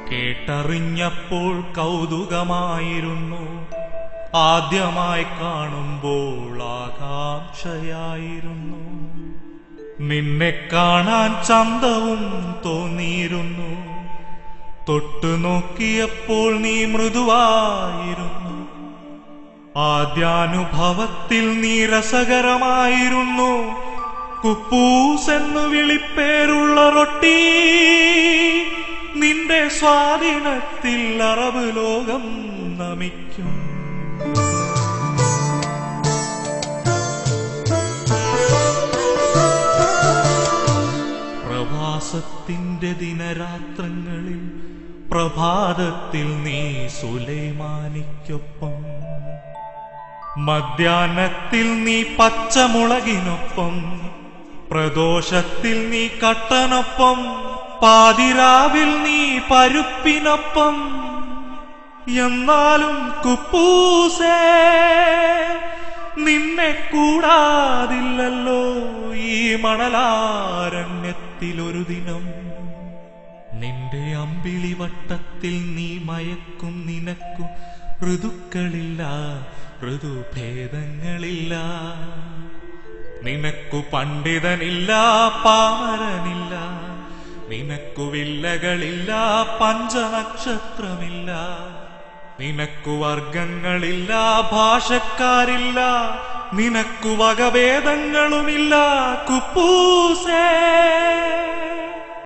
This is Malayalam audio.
കേട്ടറിഞ്ഞപ്പോൾ കൗതുകമായിരുന്നു, ആദ്യമായി കാണുമ്പോൾ ആകാംക്ഷയായിരുന്നു. നിന്നെ കാണാൻ ചന്തവും തോന്നിയിരുന്നു, തൊട്ടു നോക്കിയപ്പോൾ നീ മൃദുവായിരുന്നു. ആദ്യാനുഭവത്തിൽ നീ രസകരമായിരുന്നു. കുപ്പൂസ് എന്നു വിളിപ്പേരുള്ള റൊട്ടി, നിന്റെ സ്വാധീനത്തിൽ അറബ് ലോകം നമിക്കും. പ്രവാസത്തിന്റെ ദിനരാത്രങ്ങളിൽ പ്രഭാതത്തിൽ നീ സുലൈമാനിക്കൊപ്പം, മധ്യാഹ്നത്തിൽ നീ പച്ചമുളകിനൊപ്പം, പ്രദോഷത്തിൽ നീ കട്ടനൊപ്പം, പാതിരാവിൽ നീ പരിപ്പിനൊപ്പം. എന്നാലും കുപ്പൂസേ, നിന്നെ കൂടാതില്ലല്ലോ ഈ മണലാരണ്യത്തിലൊരു ദിനം. നിന്റെ അമ്പിളിവട്ടത്തിൽ നീ മയക്കും, നിനക്കു ഋതുക്കളില്ല, ഋതുഭേദങ്ങളില്ല. നിനക്കു പണ്ഡിതനില്ല, പാമരനില്ല. നിനക്കു വില്ലകളില്ല, പഞ്ചനക്ഷത്രമില്ല. നിനക്കു വർഗങ്ങളില്ല, ഭാഷക്കാരില്ല. നിനക്കു വകഭേദങ്ങളുമില്ല കുപ്പൂസേ.